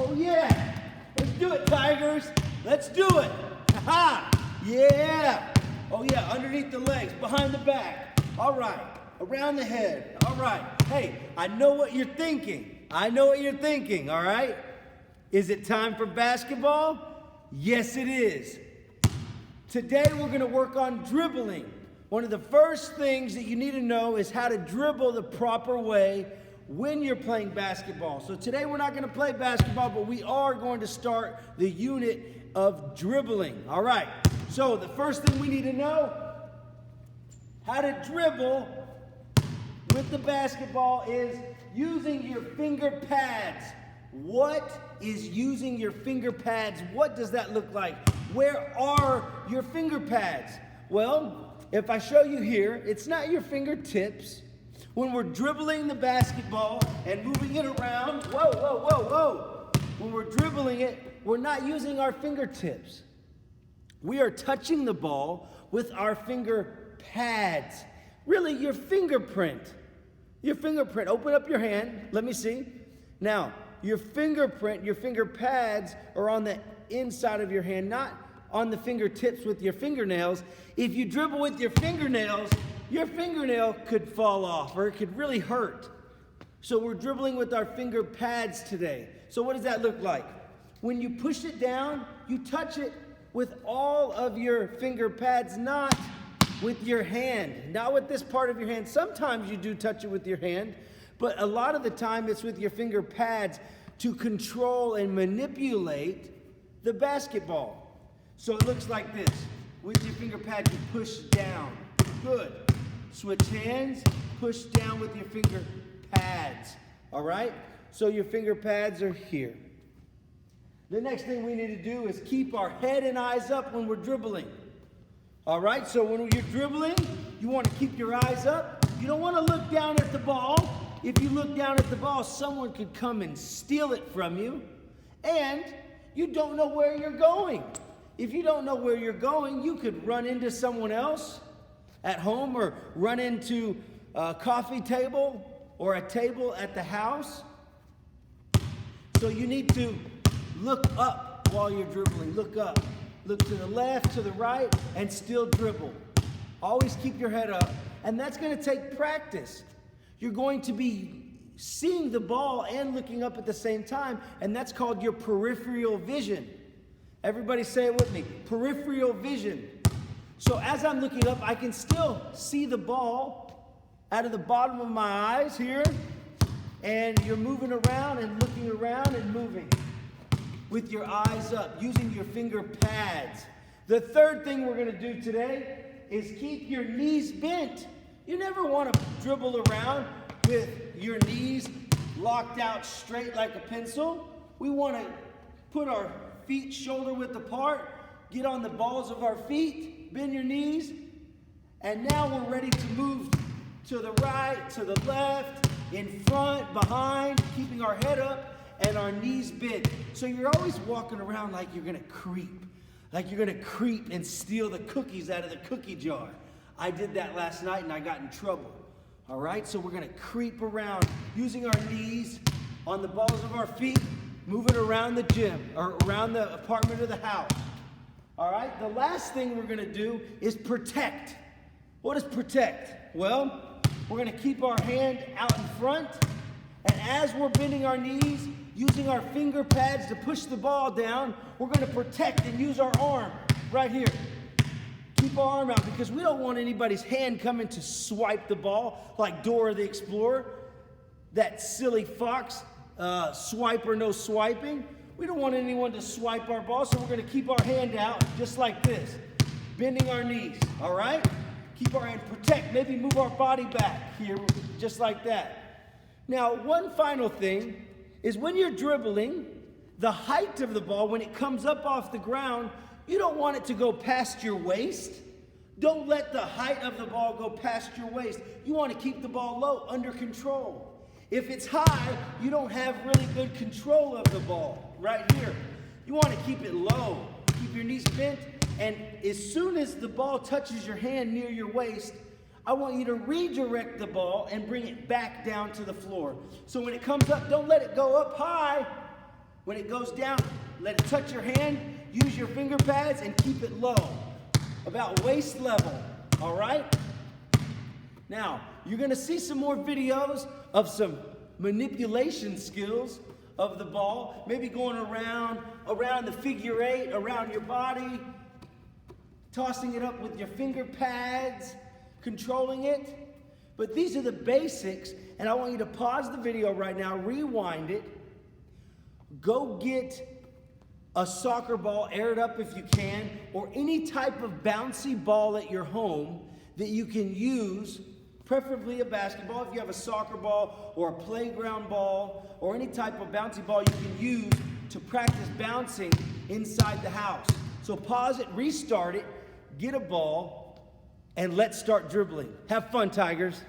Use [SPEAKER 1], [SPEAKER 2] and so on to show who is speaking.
[SPEAKER 1] Oh yeah. Let's do it, Tigers. Let's do it. Ha! Yeah. Oh yeah, underneath the legs, behind the back. All right. Around the head. All right. Hey, I know what you're thinking. I know what you're thinking, all right? Is it time for basketball? Yes, it is. Today we're going to work on dribbling. One of the first things that you need to know is how to dribble the proper way when you're playing basketball. So today we're not going to play basketball, but we are going to start the unit of dribbling. All right. So the first thing we need to know, how to dribble with the basketball is using your finger pads. What is using your finger pads? What does that look like? Where are your finger pads? Well, if I show you here, it's not your fingertips. When we're dribbling the basketball and moving it around, whoa, whoa, whoa, whoa. When we're dribbling it, we're not using our fingertips. We are touching the ball with our finger pads. Really, your fingerprint. Your fingerprint. Open up your hand. Let me see. Now, your fingerprint, your finger pads are on the inside of your hand, not on the fingertips with your fingernails. If you dribble with your fingernails, your fingernail could fall off or it could really hurt. So we're dribbling with our finger pads today. So what does that look like? When you push it down, you touch it with all of your finger pads, not with your hand, not with this part of your hand. Sometimes you do touch it with your hand, but a lot of the time it's with your finger pads to control and manipulate the basketball. So it looks like this. With your finger pads, you push down. Good. Switch hands, push down with your finger pads. All right? So your finger pads are here. The next thing we need to do is keep our head and eyes up when we're dribbling. All right? So when you're dribbling, you want to keep your eyes up. You don't want to look down at the ball. If you look down at the ball, someone could come and steal it from you. And you don't know where you're going. If you don't know where you're going, you could run into someone else at home or run into a coffee table or a table at the house. So you need to look up while you're dribbling. Look up. Look to the left, to the right, and still dribble. Always keep your head up. And that's going to take practice. You're going to be seeing the ball and looking up at the same time, and that's called your peripheral vision. Everybody say it with me. Peripheral vision. So as I'm looking up, I can still see the ball out of the bottom of my eyes here, and you're moving around and looking around and moving with your eyes up, using your finger pads. The third thing we're going to do today is keep your knees bent. You never want to dribble around with your knees locked out straight like a pencil. We want to put our feet shoulder width apart, get on the balls of our feet, bend your knees, and now we're ready to move to the right, to the left, in front, behind, keeping our head up and our knees bent. So you're always walking around like you're going to creep, and steal the cookies out of the cookie jar. I did that last night and I got in trouble. All right, so we're going to creep around using our knees on the balls of our feet, moving around the gym or around the apartment or the house. All right, the last thing we're going to do is protect. What is protect? Well, we're going to keep our hand out in front, and as we're bending our knees, using our finger pads to push the ball down, we're going to protect and use our arm right here. Keep our arm out because we don't want anybody's hand coming to swipe the ball like Dora the Explorer, that silly fox, swipe or no swiping. We don't want anyone to swipe our ball, so we're going to keep our hand out just like this, bending our knees, all right? Keep our hand, protect, maybe move our body back here just like that. Now, one final thing is when you're dribbling, the height of the ball, when it comes up off the ground, you don't want it to go past your waist. Don't let the height of the ball go past your waist. You want to keep the ball low, under control. If it's high, you don't have really good control of the ball right here. You want to keep it low. Keep your knees bent, and as soon as the ball touches your hand near your waist, I want you to redirect the ball and bring it back down to the floor. So when it comes up, don't let it go up high. When it goes down, let it touch your hand, use your finger pads, and keep it low, about waist level, all right? Now, you're gonna see some more videos of some manipulation skills of the ball, maybe going around the figure eight, around your body, tossing it up with your finger pads, controlling it. But these are the basics, and I want you to pause the video right now, rewind it, go get a soccer ball, air it up if you can, or any type of bouncy ball at your home that you can use, preferably a basketball if you have a soccer ball or a playground ball or any type of bouncy ball you can use to practice bouncing inside the house. So pause it, restart it, get a ball, and let's start dribbling. Have fun, Tigers.